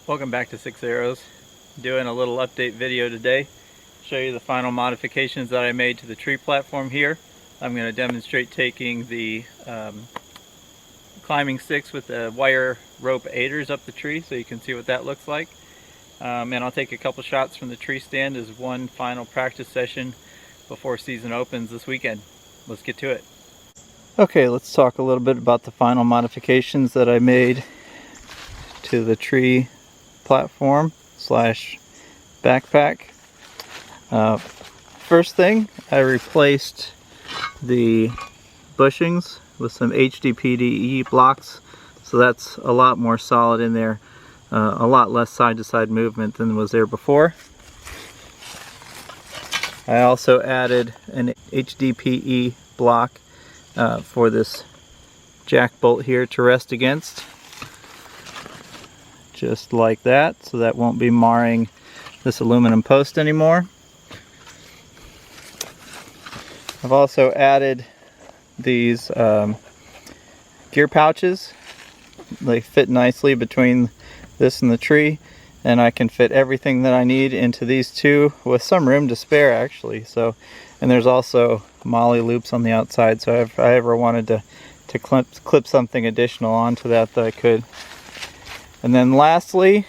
Welcome back to Six Arrows. Doing a little update video today. Show you the final modifications that I made to the tree platform here. I'm going to demonstrate taking the climbing sticks with the wire rope aiders up the tree so you can see what that looks like. And I'll take a couple shots from the tree stand as one final practice session before season opens this weekend. Let's get to it. Okay, let's talk a little bit about the final modifications that I made to the tree platform slash backpack. First thing, I replaced the bushings with some HDPE blocks, so that's a lot more solid in there, a lot less side-to-side movement than was there before. I also added an HDPE block for this jack bolt here to rest against, just like that, so that won't be marring this aluminum post anymore. I've also added these gear pouches. They fit nicely between this and the tree, and I can fit everything that I need into these two with some room to spare actually. So, and there's also MOLLE loops on the outside, so if I ever wanted to clip something additional onto that I could. And then lastly,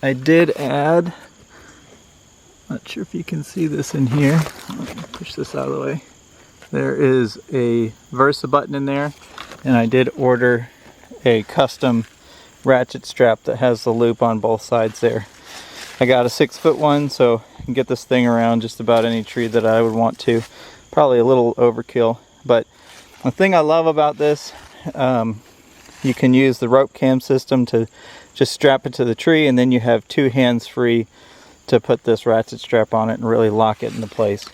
I did add, not sure if you can see this in here, let me push this out of the way. There is a Versa button in there, and I did order a custom ratchet strap that has the loop on both sides there. I got a 6-foot one, so I can get this thing around just about any tree that I would want to. Probably a little overkill, but the thing I love about this, you can use the rope cam system to just strap it to the tree, and then you have two hands free to put this ratchet strap on it and really lock it into place.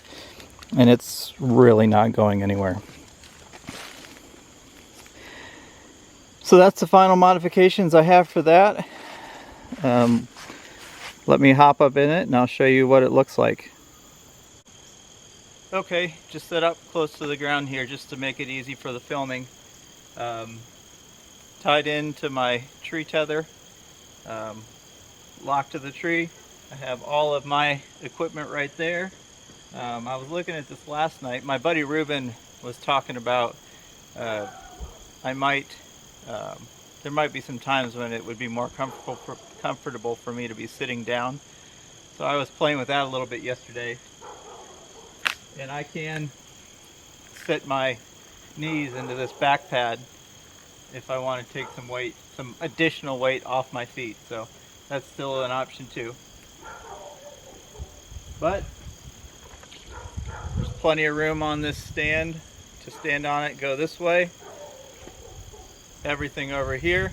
And it's really not going anywhere. So that's the final modifications I have for that. Let me hop up in it and I'll show you what it looks like. Okay, just set up close to the ground here just to make it easy for the filming. Tied into my tree tether, locked to the tree. I have all of my equipment right there. I was looking at this last night. My buddy Ruben was talking about there might be some times when it would be more comfortable for me to be sitting down. So I was playing with that a little bit yesterday. And I can fit my knees into this back pad if I want to take some additional weight off my feet. So that's still an option too. But there's plenty of room on this stand to stand on it, go this way. Everything over here.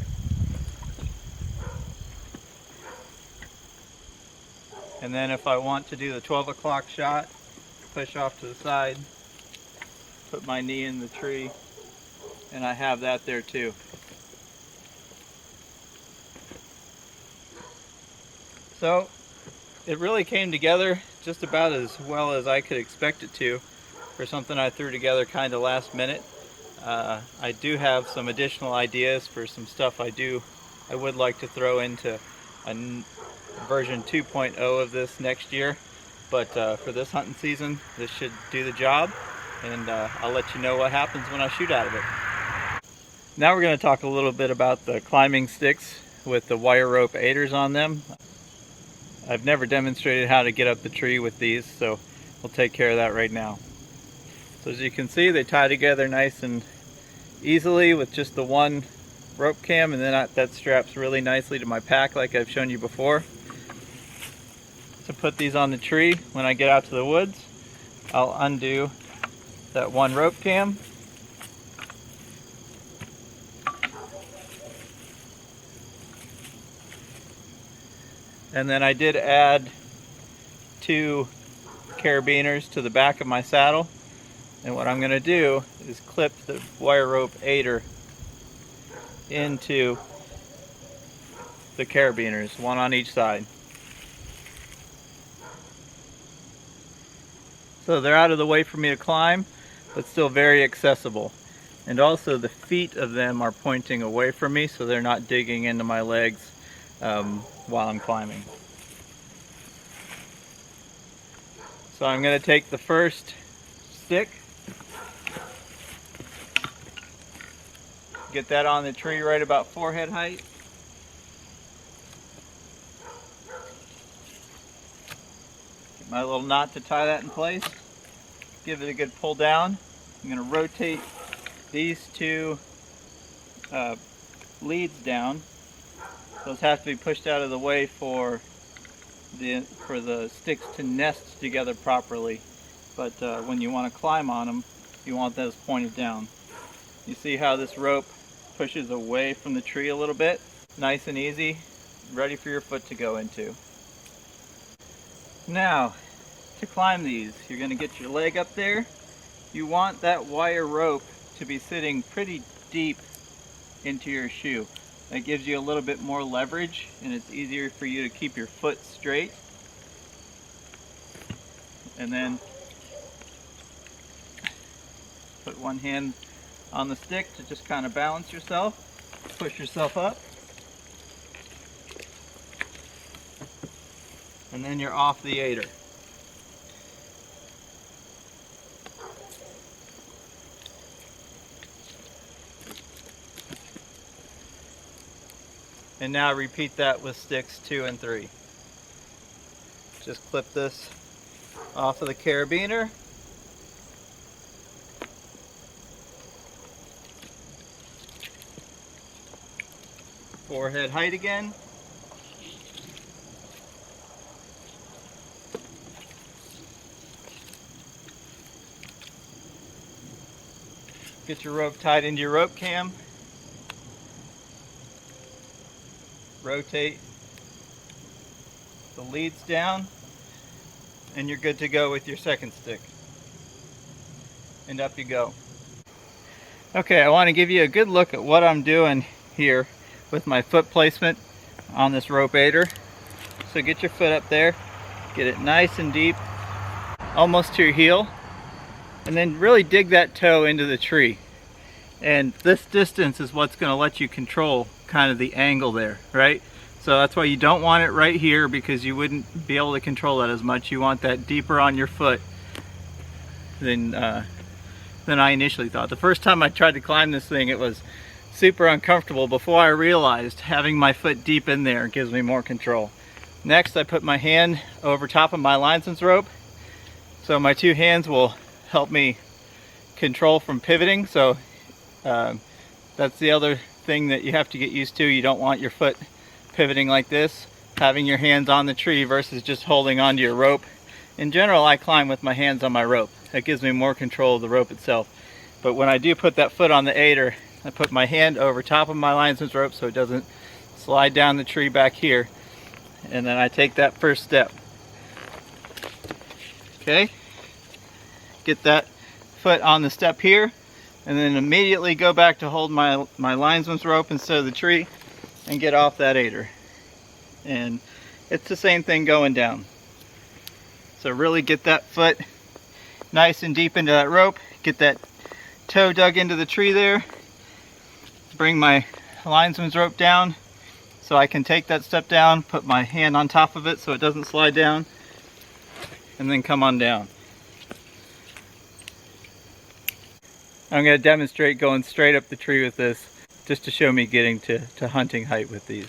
And then if I want to do the 12 o'clock shot, push off to the side, put my knee in the tree, and I have that there too. So it really came together just about as well as I could expect it to for something I threw together kind of last minute. I do have some additional ideas for some stuff I would like to throw into a version 2.0 of this next year, but for this hunting season this should do the job, and I'll let you know what happens when I shoot out of it. Now we're going to talk a little bit about the climbing sticks with the wire rope aiders on them. I've never demonstrated how to get up the tree with these, so we'll take care of that right now. So as you can see, they tie together nice and easily with just the one rope cam, and then that straps really nicely to my pack like I've shown you before. To put these on the tree when I get out to the woods, I'll undo that one rope cam. And then I did add 2 carabiners to the back of my saddle. And what I'm going to do is clip the wire rope aider into the carabiners, one on each side. So they're out of the way for me to climb, but still very accessible. And also the feet of them are pointing away from me, so they're not digging into my legs while I'm climbing. So I'm going to take the first stick, get that on the tree right about forehead height. Get my little knot to tie that in place. Give it a good pull down. I'm going to rotate these two leads down. Those have to be pushed out of the way for the sticks to nest together properly. But when you want to climb on them, you want those pointed down. You see how this rope pushes away from the tree a little bit? Nice and easy, ready for your foot to go into. Now, to climb these, you're going to get your leg up there. You want that wire rope to be sitting pretty deep into your shoe. That gives you a little bit more leverage, and it's easier for you to keep your foot straight. And then put one hand on the stick to just kind of balance yourself, push yourself up, and then you're off the aider. And now repeat that with sticks 2 and 3. Just clip this off of the carabiner. Forehead height again. Get your rope tied into your rope cam. Rotate the leads down, and you're good to go with your second stick. And up you go. Okay, I want to give you a good look at what I'm doing here with my foot placement on this rope aider. So get your foot up there, get it nice and deep, almost to your heel, and then really dig that toe into the tree. And this distance is what's going to let you control kind of the angle there, right? So that's why you don't want it right here, because you wouldn't be able to control that as much. You want that deeper on your foot than I initially thought. The first time I tried to climb this thing, it was super uncomfortable before I realized having my foot deep in there gives me more control. Next, I put my hand over top of my linesman's rope, so my two hands will help me control from pivoting. So that's the other thing that you have to get used to. You don't want your foot pivoting like this, having your hands on the tree versus just holding onto your rope. In general, I climb with my hands on my rope. That gives me more control of the rope itself. But when I do put that foot on the aider, I put my hand over top of my linesman's rope so it doesn't slide down the tree back here, and then I take that first step. Okay, get that foot on the step here, and then immediately go back to hold my linesman's rope instead of the tree and get off that aider. And it's the same thing going down. So really get that foot nice and deep into that rope, get that toe dug into the tree there, bring my linesman's rope down so I can take that step down, put my hand on top of it so it doesn't slide down, and then come on down. I'm going to demonstrate going straight up the tree with this, just to show me getting to hunting height with these.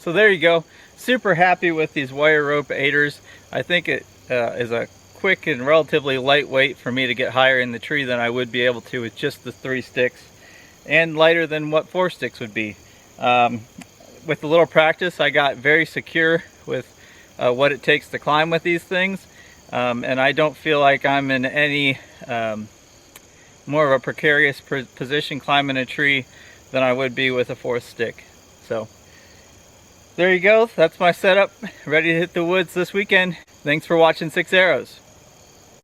So there you go. Super happy with these wire rope aiders. I think it is a quick and relatively lightweight for me to get higher in the tree than I would be able to with just the 3 sticks, and lighter than what 4 sticks would be. With a little practice, I got very secure with what it takes to climb with these things, and I don't feel like I'm in any more of a precarious position climbing a tree than I would be with a 4th stick. So there you go, that's my setup, ready to hit the woods this weekend. Thanks for watching 6 Arrows.